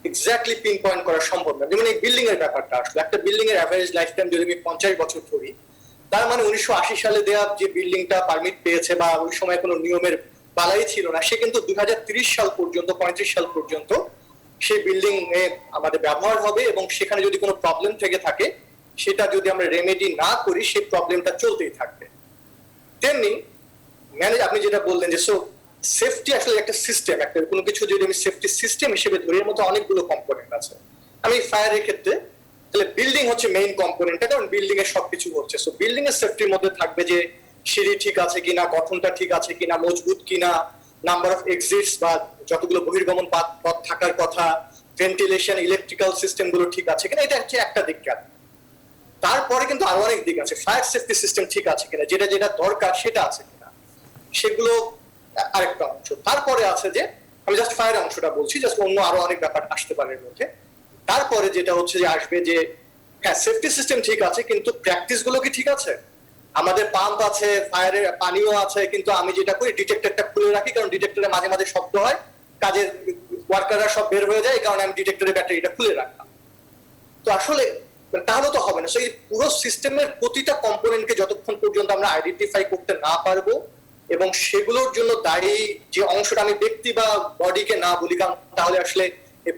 এক্স্যাক্টলি পিন পয়েন্ট করা সম্ভব না। যেমন এই বিল্ডিং এর ব্যাপারটা, আসলে একটা বিল্ডিং এর অ্যাভারেজ লাইফ টাইম যদি আমি 50 বছর ধরি, তার মানে 1980 সালে দেওয়া যে বিল্ডিংটা পারমিট পেয়েছে বা ওই সময় কোনো নিয়মের বালাই ছিল না, সে কিন্তু 2030 সাল পর্যন্ত 35 সাল পর্যন্ত সেই বিল্ডিং এ আমাদের ব্যবহার হবে, এবং সেখানে যদি কোনো প্রবলেম থেকে থাকে সেটা যদি আমরা রেমেডি না করি সেই প্রবলেমটা চলতেই থাকবে। তেমনি আপনি যেটা বললেন যে সেফটি আসলে একটা সিস্টেম, একটা কোনো কিছু যদি আমি সেফটি সিস্টেম হিসেবে ধরি, এর মধ্যে অনেকগুলো কম্পোনেন্ট আছে। আমি ফায়ারের ক্ষেত্রে তাহলে বিল্ডিং হচ্ছে মেইন কম্পোনেন্টটা, কারণ বিল্ডিং এর সবকিছু হচ্ছে। সো বিল্ডিং এর সেফটির মধ্যে থাকবে যে সিঁড়ি ঠিক আছে কিনা, গঠনটা ঠিক আছে কিনা, মজবুত কিনা, নাম্বার অফ এক্সিটস বা যতগুলো বহির্গমন পথ থাকার কথা, ভেন্টিলেশন, ইলেকট্রিক্যাল সিস্টেম গুলো ঠিক আছে কিনা, এটা হচ্ছে একটা দিক। তারপরে কিন্তু আরো অনেক দিক আছে, ফায়ার সেফটি সিস্টেম ঠিক আছে কিনা, যেটা যেটা দরকার সেটা আছে কিনা, সেগুলো আরেকটা অংশ। তারপরে আছে যে আমি জাস্ট ফায়ার অংশটা বলছি, জাস্ট অন্য আরো অনেক ব্যাপার আসতে পারে এর মধ্যে। তারপরে যেটা হচ্ছে যে আসবে যে হ্যাঁ সেফটি সিস্টেম ঠিক আছে, কিন্তু প্র্যাকটিস গুলো কি ঠিক আছে? আমাদের পাম্প আছে, ফায়ারের পানিও আছে, কিন্তু আমি যেটা করি ডিটেক্টরটা খুলে রাখি, কারণ ডিটেক্টরে মাঝে মাঝে শব্দ হয়, কাজের ওয়ার্কাররা সব বের হয়ে যায়, এই কারণে আমি ডিটেক্টরের ব্যাটারিটা খুলে রাখলাম। তো আসলে তাহলে তো হবে না। সেই পুরো সিস্টেমের প্রতিটা কম্পোনেন্টকে যতক্ষণ পর্যন্ত আমরা আইডেন্টিফাই করতে না পারবো এবং সেগুলোর জন্য দায়ী যে অংশটা আমি ব্যক্তি বা বডিকে না বলি, কারণ তাহলে আসলে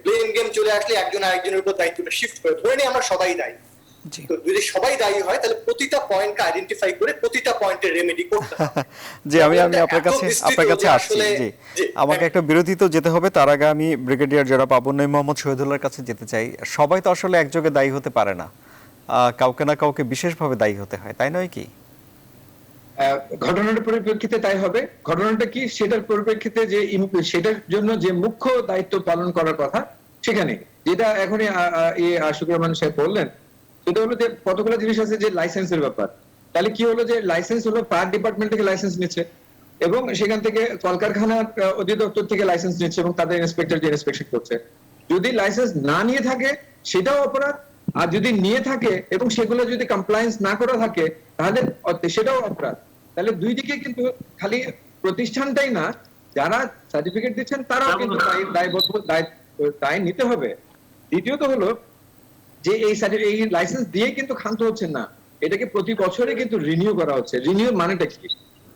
ব্লেম গেম চলে আসলে একজন আরেকজনের উপর দায়িত্বটা শিফট করে, ধরে নিই আমরা সবাই দায়ী। তো যদি সবাই দায়ী হয় তাহলে প্রতিটা পয়েন্টকে আইডেন্টিফাই করে প্রতিটা পয়েন্টের রেমেডি করতে হবে। জি, আমি আপনার কাছে আসছি। জি, আমাকে একটা বিরতিতে যেতে হবে, তার আগে আমি ব্রিগেডিয়ার জনাব আবু নঈম মোহাম্মদ শহীদুল্লাহর কাছে যেতে চাই। সবাই তো আসলে একযোগে দায়ী হতে পারে না, কাউকে না কাউকে বিশেষভাবে দায়ী হতে হয়, তাই নয় কি? ঘটনার পরিপ্রেক্ষিতে তাই হবে। ঘটনাটা কি সেটার পরিপ্রেক্ষিতে যে সেটার জন্য যে মুখ্য দায়িত্ব পালন করার কথা সেখানে, যেটা এখনই আশিকুর রহমান সাহেব বললেন, সেটা হলো যে কতগুলো জিনিস আছে যে লাইসেন্সের ব্যাপার। তাহলে কি হলো যে লাইসেন্স হলো ফায়ার ডিপার্টমেন্ট থেকে লাইসেন্স নিচ্ছে এবং সেখান থেকে কলকারখানার অধিদপ্তর থেকে লাইসেন্স নিচ্ছে এবং তাদের ইন্সপেক্টর যে ইন্সপেকশন করছে। যদি লাইসেন্স না নিয়ে থাকে সেটাও অপরাধ, আর যদি নিয়ে থাকে এবং সেগুলো যদি কমপ্লায়েন্স না করা থাকে তাহলে সেটাও অপরাধ। তাহলে দুই দিকে কিন্তু খালি প্রতিষ্ঠানটাই না, যারা সার্টিফিকেট দিচ্ছেন তারাও কিন্তু দায় নিতে হবে। দ্বিতীয়ত হলো যে এই লাইসেন্স দিয়ে কিন্তু ক্ষান্ত হচ্ছেন না, এটাকে প্রতি বছরে কিন্তু রিনিউ করা হচ্ছে। রিনিউ মানেটা কি?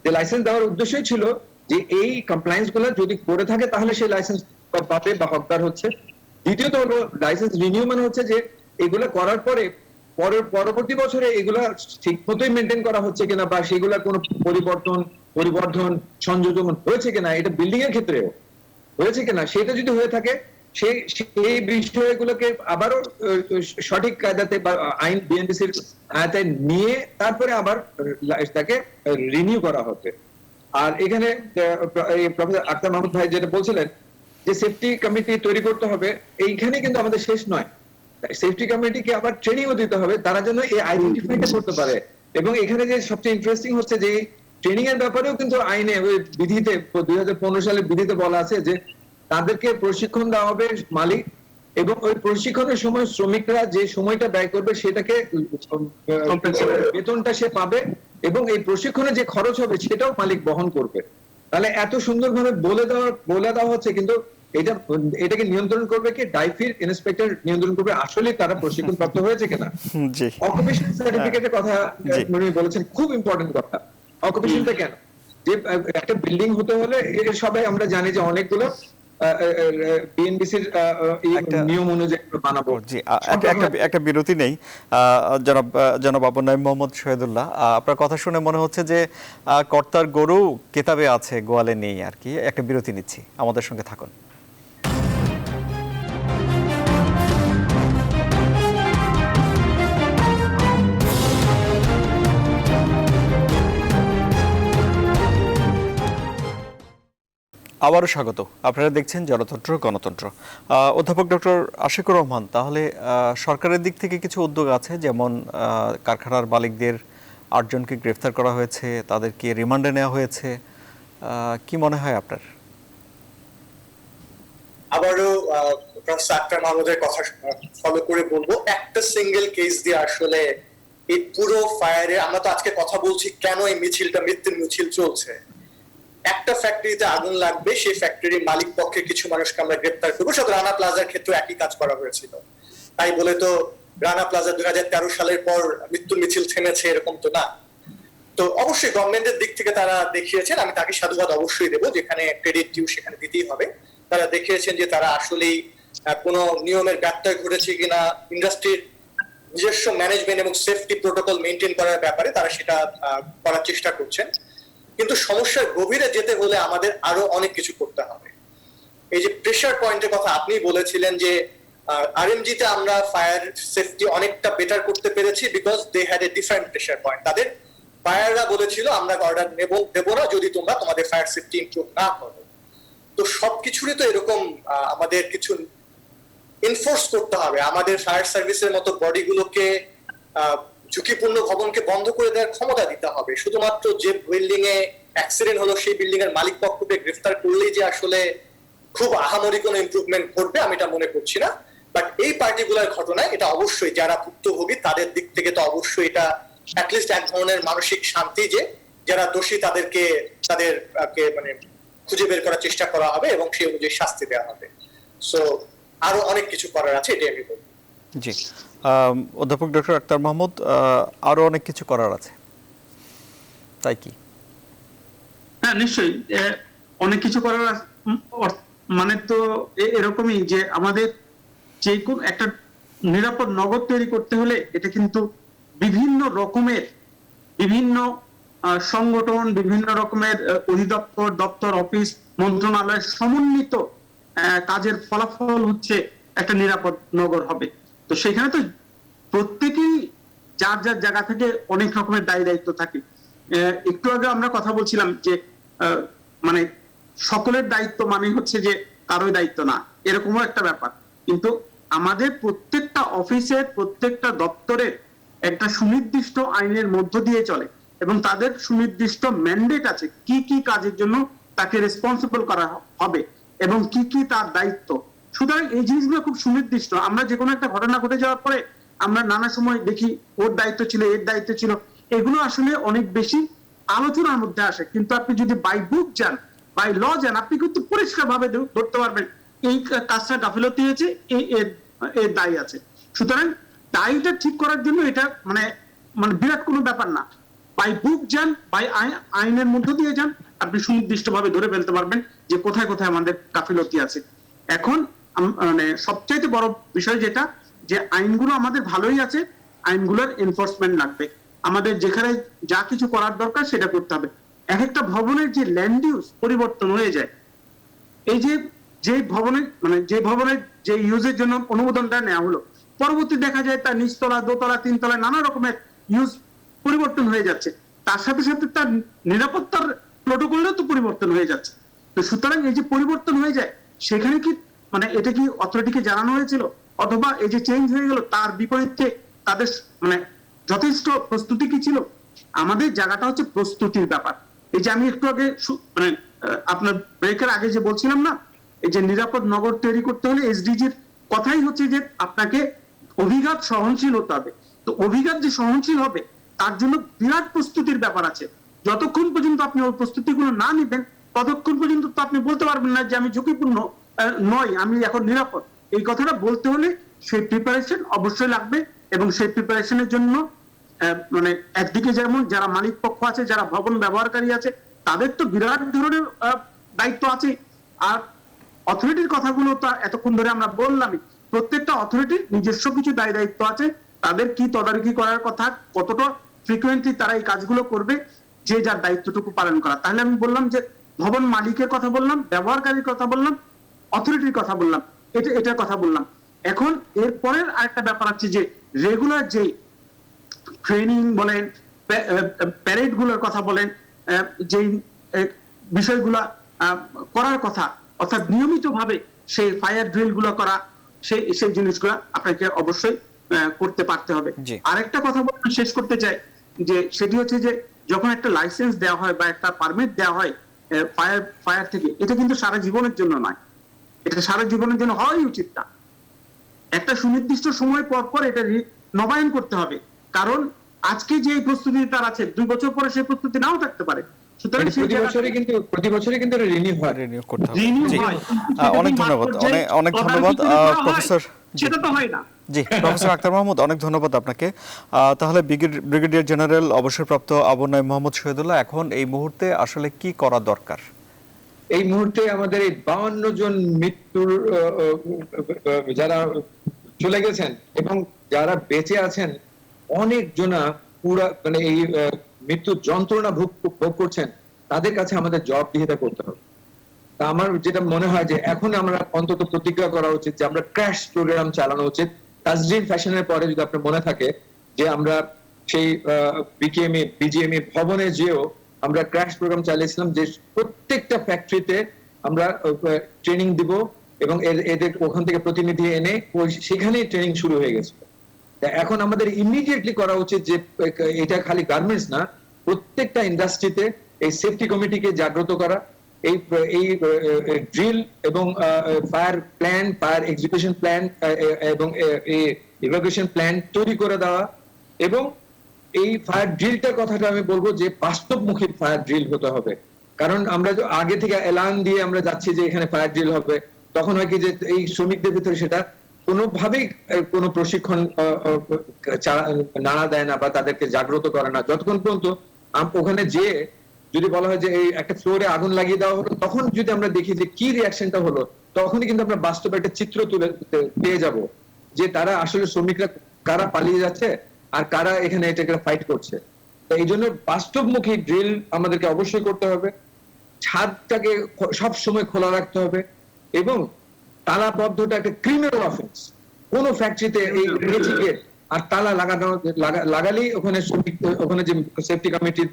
যে লাইসেন্স দেওয়ার উদ্দেশ্যই ছিল যে এই কমপ্লায়েন্স গুলো যদি করে থাকে তাহলে সেই লাইসেন্স পাবে বা হকদার হচ্ছে। দ্বিতীয়ত হলো লাইসেন্স রিনিউ মানে হচ্ছে যে এগুলো করার পরে পরবর্তী বছরে এগুলা ঠিক মতোই মেনটেন করা হচ্ছে কিনা বা সেগুলা কোনো পরিবর্ধন সংযোজন হয়েছে কিনা, এটা বিল্ডিং এর ক্ষেত্রেও হয়েছে কিনা, সেটা যদি হয়ে থাকে সেই বিষয়গুলোকে আবারও সঠিক কায়দাতে বা আইন বিএনপিসির আয়তায় নিয়ে তারপরে আবার তাকে রিনিউ করা হচ্ছে। আর এখানে প্রফেসর আক্তার মাহমুদ ভাই যেটা বলছিলেন যে সেফটি কমিটি তৈরি করতে হবে, এইখানে কিন্তু আমাদের শেষ নয়। সেফটি কমিটিকে আবার ট্রেনিংও দিতে হবে, তারা যেন এই আইডেন্টিফাইটা করতে পারে। এবং এখানে যে সবচেয়ে ইন্টারেস্টিং হচ্ছে যে ট্রেনিং এর ব্যাপারেও কিন্তু আইনে ওই বিধিতে 2015 সালের বিধিতে বলা আছে যে তাদেরকে প্রশিক্ষণ দেওয়া হবে মালিক, এবং ওই প্রশিক্ষণের সময় শ্রমিকরা যে সময়টা ব্যয় করবে সেটাকে বেতনটা সে পাবে, এবং এই প্রশিক্ষণে যে খরচ হবে সেটাও মালিক বহন করবে। তাহলে এত সুন্দরভাবে বলে দেওয়া হচ্ছে, কিন্তু এটাকে নিয়ন্ত্রণ করবে কি? ডাইফির ইন্সপেক্টর নিয়ন্ত্রণ করবে আসলে তারা প্রশিক্ষণ প্রাপ্ত হয়েছে কিনা। অকুপেশন সার্টিফিকেটের কথা উনি বলেছেন, খুব ইম্পর্টেন্ট কথা। অকুপেশনটা কেন? যে একটা বিল্ডিং হতে হলে সবাই আমরা জানি যে অনেকগুলো বিএনবিসির নিয়ম অনুযায়ী বানাবো। জি, একটা বিরতি নেই। জনাব আবু নঈম মোহাম্মদ শহীদুল্লাহ, আপনার কথা শুনে মনে হচ্ছে যে কর্তার গরু কেতাবে আছে, গোয়ালে নেই আর কি। একটা বিরতি নিচ্ছি, আমাদের সঙ্গে থাকুন। আবারও স্বাগত। আপনারা দেখছেন জনতন্ত্র গণতন্ত্র। অধ্যাপক ডক্টর আশিকুর রহমান, তাহলে সরকারের দিক থেকে কিছু উদ্যোগ আছে, যেমন কারখানার মালিকদের 8 জনকে গ্রেফতার করা হয়েছে, তাদেরকে রিমান্ডে নেওয়া হয়েছে। কি মনে হয় আপনার? আবারও ডক্টর মাহমুদের কথা ফলো করে বলবো, একটা সিঙ্গেল কেস দিয়ে আসলে এই পুরো ফায়ারে, আমরা তো আজকে কথা বলছি কেন এই মিছিলটা মৃত্যুর মিছিল চলছে। একটা ফ্যাক্টরিতে আগুন লাগবে, সেই ফ্যাক্টরির মালিক পক্ষে কিছু মানুষকে আমরা গ্রেপ্তার করবো। সাথে রানা প্লাজার ক্ষেত্রে একই কাজ করা হয়েছিল। তাই বলে তো রানা প্লাজা 2013 সালের পর মৃত্যুর মিছিল থেমেছে এরকম তো না। তো অবশ্যই গভর্নমেন্টের দিক থেকে তারা দেখিয়েছেন, আমি তাকে সাধুবাদ অবশ্যই দেবো, যেখানে ক্রেডিট ডিউ সেখানে দিতেই হবে। তারা দেখিয়েছেন যে তারা আসলেই কোনো নিয়মের ব্যত্যয় ঘটেছে কিনা, ইন্ডাস্ট্রির নিজস্ব ম্যানেজমেন্ট এবং সেফটি প্রোটোকল মেনটেন করার ব্যাপারে তারা সেটা করার চেষ্টা করছেন। কিন্তু সমস্যার গভীরে যেতে হলে আমাদের আরো অনেক কিছু করতে হবে। এই যে প্রেসার পয়েন্টের কথা আপনি বলেছিলেন, যে আরএমজি তে আমরা ফায়ার সেফটি অনেকটা বেটার করতে পেরেছি because they had a different pressure point. তাদের ফায়াররা বলেছিল আমরা অর্ডার দেবো না যদি তোমরা তোমাদের ফায়ার সেফটি ইমপ্রুভ না করো। তো সবকিছুরই তো এরকম আমাদের কিছু এনফোর্স করতে হবে। আমাদের ফায়ার সার্ভিসের মতো বডিগুলোকে ঝুঁকিপূর্ণ ভবনকে বন্ধ করে দেওয়ার ক্ষমতা দিতে হবে। শুধুমাত্র যে বিল্ডিং এ অ্যাক্সিডেন্ট হলো সেই বিল্ডিং এর মালিক পক্ষকে গ্রেফতার করলেই যে আসলে খুব আহামরি কোনো ইমপ্রুভমেন্ট ঘটবে আমি এটা মনে করছি না। বাট এই পার্টিকুলার ঘটনায় এটা অবশ্যই যারা ভুক্তভোগী তাদের দিক থেকে তো অবশ্যই এটা অ্যাটলিস্ট এক ধরনের মানসিক শান্তি, যে যারা দোষী তাদেরকে মানে খুঁজে বের করার চেষ্টা করা হবে এবং সেই অনুযায়ী শাস্তি দেওয়া হবে। সো আরো অনেক কিছু করার আছে, এটাই আমি বলবো। জি, অধ্যাপক ডক্টর আক্তার মাহমুদ, আরো অনেক কিছু করার আছে, তাই কি? হ্যাঁ, নিশ্চয়ই অনেক কিছু করার মানে তো এরকমই যে আমাদের যে কোন একটা নিরাপদ নগর তৈরি করতে হলে এটা কিন্তু বিভিন্ন রকমের বিভিন্ন সংগঠন, বিভিন্ন রকমের অধিদপ্তর, দপ্তর, অফিস, মন্ত্রণালয়ের সমন্বিত কাজের ফলাফল হচ্ছে একটা নিরাপদ নগর হবে। তো সেখানে তো প্রত্যেকেই যার যার জায়গা থেকে অনেক রকমের দায়ী দায়িত্ব থাকে। একটু আগে আমরা কথা বলছিলাম যে মানে সকলের দায়িত্ব মানে হচ্ছে যে কারোই দায়িত্ব না, এরকমও একটা ব্যাপার। কিন্তু আমাদের প্রত্যেকটা অফিসের, প্রত্যেকটা দপ্তরের একটা সুনির্দিষ্ট আইনের মধ্য দিয়ে চলে এবং তাদের সুনির্দিষ্ট ম্যান্ডেট আছে কি কি কাজের জন্য তাকে রেসপন্সিবল করা হবে এবং কি কি তার দায়িত্ব। সুতরাং এই জিনিসগুলো খুব সুনির্দিষ্ট। আমরা যে কোনো একটা ঘটনা ঘটে যাওয়ার পরে আমরা নানা সময় দেখি ওর দায়িত্ব ছিল, এর দায়িত্ব ছিল, এগুলো আসলে অনেক বেশি আলোচনার মধ্যে আসে। কিন্তু আপনি যদি বাই বুক যান, বাই ল যান, আপনি কিন্তু পরিষ্কার ভাবে ধরতে পারবেন এই কাজটা গাফিলতি হয়েছে, এর দায়ী আছে। সুতরাং দায়ীটা ঠিক করার জন্য এটা মানে মানে বিরাট কোনো ব্যাপার না। বাই বুক যান, বাই আইনের মধ্য দিয়ে যান, আপনি সুনির্দিষ্ট ভাবে ধরে ফেলতে পারবেন যে কোথায় কোথায় আমাদের গাফিলতি আছে। এখন মানে সবচাইতে বড় বিষয় যেটা, যে আইনগুলো আমাদের ভালোই আছে, আইনগুলোর এনফোর্সমেন্ট লাগবে। আমাদের যেখানে যা কিছু করার দরকার সেটা করতে হবে। এক একটা ভবনের যে ল্যান্ড ইউজ পরিবর্তন হয়ে যায়, এই যে ভবনের মানে যে ভবনের যে ইউজের জন্য অনুমোদনটা নেওয়া হলো, পরবর্তী দেখা যায় তার নিচতলা, দোতলা, তিনতলা নানা রকমের ইউজ পরিবর্তন হয়ে যাচ্ছে। তার সাথে সাথে তার নিরাপত্তার প্রোটোকলও তো পরিবর্তন হয়ে যাচ্ছে। তো সুতরাং এই যে পরিবর্তন হয়ে যায়, সেখানে কি মানে এটা কি অথরিটিকে জানানো হয়েছিল, অথবা এই যে চেঞ্জ হয়ে গেল তার বিপরীতে তাদের মানে যথেষ্ট প্রস্তুতি কি ছিল? আমাদের জায়গাটা হচ্ছে প্রস্তুতির ব্যাপার। এই যে আমি একটু আগে মানে আপনার ব্রেকের আগে যে বলছিলাম না, এই যে নিরাপদ নগর তৈরি করতে হলে এসডিজির কথাই হচ্ছে যে আপনাকে অভিঘাত সহনশীল হতে হবে। তো অভিঘাত যে সহনশীল হবে তার জন্য বিরাট প্রস্তুতির ব্যাপার আছে। যতক্ষণ পর্যন্ত আপনি ওই প্রস্তুতিগুলো না নিবেন ততক্ষণ পর্যন্ত তো আপনি বলতে পারবেন না যে আমি ঝুঁকিপূর্ণ নয়, আমি এখন নিরাপদ। এই কথাটা বলতে হলে সেই প্রিপারেশন অবশ্যই লাগবে এবং সেই প্রিপারেশনের জন্য মানে একদিকে যেমন যারা মালিক পক্ষ আছে, যারা ভবন ব্যবহারকারী আছে, তাদের তো বিরাট ধরনের দায়িত্ব আছে। আর অথরিটির কথাগুলো তো এতক্ষণ ধরে আমরা বললামই, প্রত্যেকটা অথরিটির নিজস্ব কিছু দায় দায়িত্ব আছে। তাদের কি তদারকি করার কথা, কতটা ফ্রিকুয়েন্টলি তারা এই কাজগুলো করবে, যে যার দায়িত্বটুকু পালন করা। তাহলে আমি বললাম যে ভবন মালিকের কথা বললাম, ব্যবহারকারীর কথা বললাম, অথরিটির কথা বললাম, এটার কথা বললাম। এখন এরপরের আরেকটা ব্যাপার আছে যে রেগুলার যে ট্রেনিং বলেন, প্যারেড গুলোর কথা বলেন, যে বিষয়গুলা আহ, করার কথা, অর্থাৎ নিয়মিতভাবে সেই ফায়ার ড্রিল গুলো করা, সেই জিনিসগুলো আপনাকে অবশ্যই করতে পারতে হবে। জি। আরেকটা কথা বলে আমি শেষ করতে চাই, যে সেটি হচ্ছে যে যখন একটা লাইসেন্স দেওয়া হয় বা একটা পারমিট দেওয়া হয় ফায়ার থেকে, এটা কিন্তু সারা জীবনের জন্য নয়, এটা সারা জীবনের জন্য হওয়াই উচিত না। একটা সুনির্দিষ্ট সময় পর পর এটা নবায়ন করতে হবে, কারণ আজকে যে প্রস্তুতি তার আছে 2 বছর পরে সেই প্রস্তুতি নাও থাকতে পারে। সুতরাং সেই প্রতি বছরই কিন্তু রিনিউ হয়। রিনিউ করতে হবে। renew জি। হয়, কিন্তু অনেক সেটা ধন্যবাদ, মাঠ পর্যায়ে অনেক ধন্যবাদ তদারকি করে করা হয়, প্রফেসর। সেটা তো হয় না। জি, প্রফেসর আক্তার মাহমুদ, অনেক ধন্যবাদ আপনাকে। তাহলে ব্রিগেডিয়ার জেনারেল অবসরপ্রাপ্ত আবু নঈম মোহাম্মদ শহীদুল্লাহ, এখন এই মুহূর্তে আসলে কি করা দরকার? এই মুহূর্তে আমাদের এই 52 জন মৃত্যুর যারা চলে গেছেন এবং যারা বেঁচে আছেন, অনেক জনা পুরা মানে এই মৃত্যুর যন্ত্রণা ভোগ করছেন, তাদের কাছে আমাদের জবাবদিহিতা করতে হবে। তা আমার যেটা মনে হয় যে এখন আমরা অন্তত প্রতিজ্ঞা করা উচিত যে আমরা ক্র্যাশ প্রোগ্রাম চালানো উচিত। তাজরিন ফ্যাশনের পরে যদি আপনার মনে থাকে যে আমরা সেই বিজিএমই ভবনে যেও আমরা ক্র্যাশ প্রোগ্রাম চালিয়েছিলাম, যে প্রত্যেকটা ফ্যাক্টরিতে আমরা ট্রেনিং দিব এবং এদের ওখান থেকে প্রতিনিধি এনে সেখানেই ট্রেনিং শুরু হয়ে গেছে। এখন আমাদের ইমিডিয়েটলি করা উচিত যে এটা খালি গার্মেন্টস না, প্রত্যেকটা ইন্ডাস্ট্রিতে এই সেফটি কমিটিকে জাগ্রত করা, এই ড্রিল এবং fire plan, fire execution plan এবং ইভাকুয়েশন প্ল্যান তৈরি করে দেওয়া। এবং এই ফায়ার ড্রিলটার কথাটা আমি বলবো যে বাস্তবমুখী ফায়ার ড্রিল হতে হবে, কারণ আমরা আগে থেকে এলান দিয়ে আমরা যাচ্ছি যে এখানে ফায়ার ড্রিল হবে, তখন হয় কি যে এই শ্রমিকদের ভিতরে সেটা কোনোভাবেই কোনো প্রশিক্ষণ নাড়া দেয় না বা তাদেরকে জাগ্রত করে না, যতক্ষণ পর্যন্ত ওখানে যে যদি বলা হয় যে এই একটা ফ্লোরে আগুন লাগিয়ে দেওয়া হলো, তখন যদি আমরা দেখি যে কি রিয়াকশনটা হলো, তখনই কিন্তু আমরা বাস্তবে একটা চিত্র তুলে পেয়ে যাব যে তারা আসলে শ্রমিকরা কারা পালিয়ে যাচ্ছে আর কারা এখানে এটাকে ফাইট করছে। তো এই জন্য বাস্তবমুখী ড্রিল আমাদেরকে অবশ্যই করতে হবে, ছাদটাকে সব সময় খোলা রাখতে হবে এবং তালাবদ্ধটা একটা ক্রিমিনাল অফেন্স। কোন ফ্যাক্টরিতে এই গেট আর তালা লাগালেই ওখানে ওখানে যে সেফটি কমিটির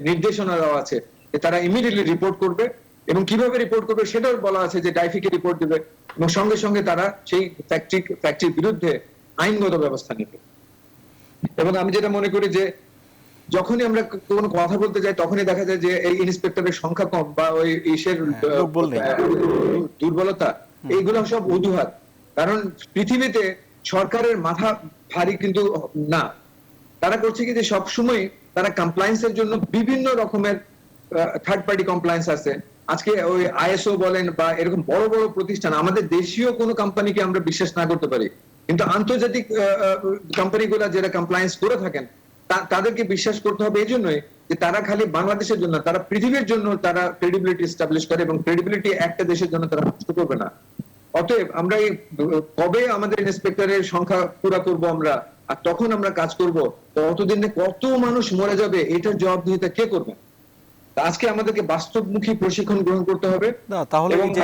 নির্দেশনা দেওয়া আছে যে তারা ইমিডিয়েটলি রিপোর্ট করবে, এবং কিভাবে রিপোর্ট করবে সেটাও বলা আছে যে ডাইফিকে রিপোর্ট দেবে এবং সঙ্গে সঙ্গে তারা সেই ফ্যাক্টরির বিরুদ্ধে আইনগত ব্যবস্থা নেবে। এবং আমি যেটা মনে করি যে যখনই আমরা কোনো কথা বলতে যাই তখনই দেখা যায় যে এই ইন্সপেক্টরের সংখ্যা কম বা ওই ইসের দুর্বলতা, এইগুলো সব অজুহাত। কারণ পৃথিবীতে সরকারের মাথা ভারী কিন্তু না, তারা করছে কি যে সবসময় তারা কমপ্লায়েন্সের জন্য বিভিন্ন রকমের থার্ড পার্টি কমপ্লায়েন্স আছে। আজকে ওই আইএসও বলেন বা এরকম বড় বড় প্রতিষ্ঠান, আমাদের দেশীয় কোনো কোম্পানিকে আমরা বিশ্বাস না করতে পারি, কিন্তু আন্তর্জাতিক কোম্পানিগুলো যারা কমপ্লায়েন্স করে থাকেন তাদেরকে বিশ্বাস করতে হবে। এই জন্যই যে তারা খালি বাংলাদেশের জন্য, তারা পৃথিবীর জন্য তারা ক্রেডিবিলিটি এস্টাবলিশ করে এবং ক্রেডিবিলিটি একটা দেশের জন্য তারা নষ্ট করবে না। অতএব আমরা এই কবে আমাদের ইন্সপেক্টরের সংখ্যা পুরা করব আমরা, আর তখন আমরা কাজ করব, ততদিনে কত মানুষ মরে যাবে এটার জবাবদিহিতা কে করবে? আজকে আমাদেরকে বাস্তবমুখী প্রশিক্ষণ গ্রহণ করতে হবে। না, তাহলে এই যে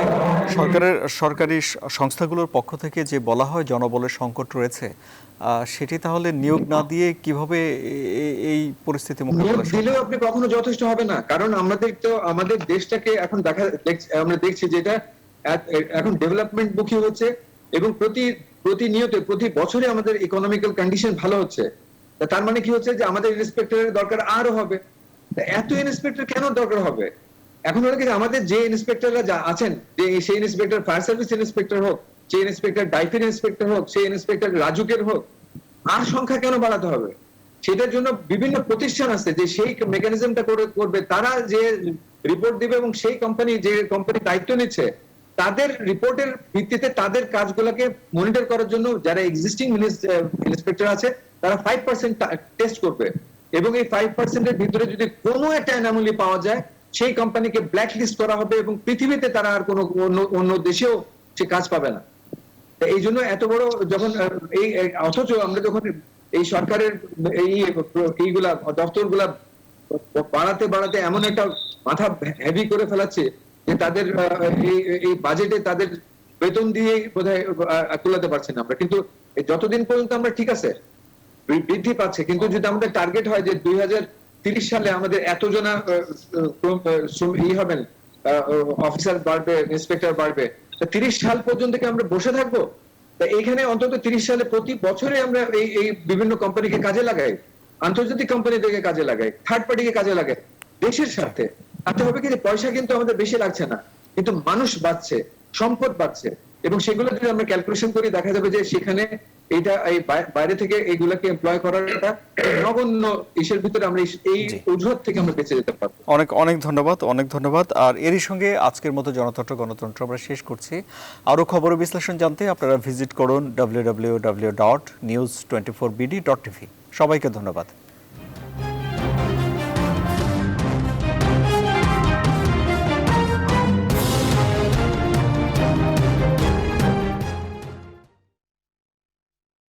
সরকারি সংস্থাগুলোর পক্ষ থেকে যে বলা হয় জনবলের সংকট রয়েছে, সেটি তাহলে নিয়োগ না দিয়ে কিভাবে এই পরিস্থিতি মোকাবেলা দিলেও আপনি কখনো যথেষ্ট হবে না, কারণ আমাদের দেশটাকে এখন আমরা দেখছি যেটা এখন ডেভেলপমেন্ট মুখী হচ্ছে এবং প্রতিনিয়ত প্রতি বছরে আমাদের ইকোনমিক্যাল কন্ডিশন ভালো হচ্ছে। তার মানে কি হচ্ছে যে আমাদের ইন্সপেক্টরের দরকার আরো হবে। এত ইন্সপেক্টর কেন দরকার হবে? এখন হলো কি আমাদের যে ইন্সপেক্টররা যা আছেন, যে সেই ইন্সপেক্টর ফায়ার সার্ভিস ইন্সপেক্টর হোক, সেই ইন্সপেক্টর ডাইফের ইন্সপেক্টর হোক, সেই ইন্সপেক্টর রাজুকের হোক, আর সংখ্যা কেন বাড়াতে হবে? সেটার জন্য বিভিন্ন প্রতিষ্ঠান আছে যে সেই মেকানিজমটা করবে, তারা যে রিপোর্ট দিবে এবং সেই যে কোম্পানি দায়িত্ব নিচ্ছে তাদের রিপোর্টের ভিত্তিতে তাদের কাজগুলোকে মনিটর করার জন্য যারা এক্সিস্টিং ইন্সপেক্টর আছে তারা 5% টেস্ট করবে, এবং এই 5% এর ভিতরে যদি কোনো একটা অ্যানোমালি পাওয়া যায় সেই কোম্পানিকে ব্ল্যাক লিস্ট করা হবে এবং পৃথিবীতে তারা আর কোনো অন্য দেশেও সে কাজ পাবে না। এই জন্য এত বড় যখন এই অথচ আমরা যখন এই সরকারের এইগুলা দপ্তরগুলা বাড়াতে এমন একটা মাথা হেভি করে ফেলাচ্ছে যে তাদের এই বাজেটে তাদের বেতন দিয়ে বোধহয় কুলাতে পারছে না আমরা। কিন্তু যতদিন পর্যন্ত আমরা ঠিক আছে বৃদ্ধি পাচ্ছে, কিন্তু যদি আমাদের টার্গেট হয় যে 30 সালে আমাদের এতজনা হবেন, অফিসার বাড়বে, ইন্সপেক্টর বাড়বে, 30 সাল পর্যন্ত কি আমরা বসে থাকবো? তা এখানে অন্তত 30 সালে প্রতি বছরে আমরা এই বিভিন্ন কোম্পানিকে কাজে লাগাই, আন্তর্জাতিক কোম্পানিদেরকে কাজে লাগাই, থার্ড পার্টিকে কাজে লাগাই দেশের স্বার্থে। তাতে হবে কি, যে পয়সা কিন্তু আমাদের বেশি লাগছে না, কিন্তু মানুষ বাঁচছে, সম্পদ বাঁচছে, এবং সেগুলো যদি আমরা ক্যালকুলেশন করি দেখা যাবে যে সেখানে এইটা এই বাইরে থেকে এইগুলাকে এমপ্লয় করার একটা নগণ্য ইসের ভিতরে আমরা এই অজুহাত থেকে আমরা বেঁচে যেতে পারবো। অনেক অনেক ধন্যবাদ। আর এরই সঙ্গে আজকের মতো জনতন্ত্র গণতন্ত্র আমরা শেষ করছি। আরও খবর ও বিশ্লেষণ জানতে আপনারা ভিজিট করুন www.news24bd.tv। সবাইকে ধন্যবাদ।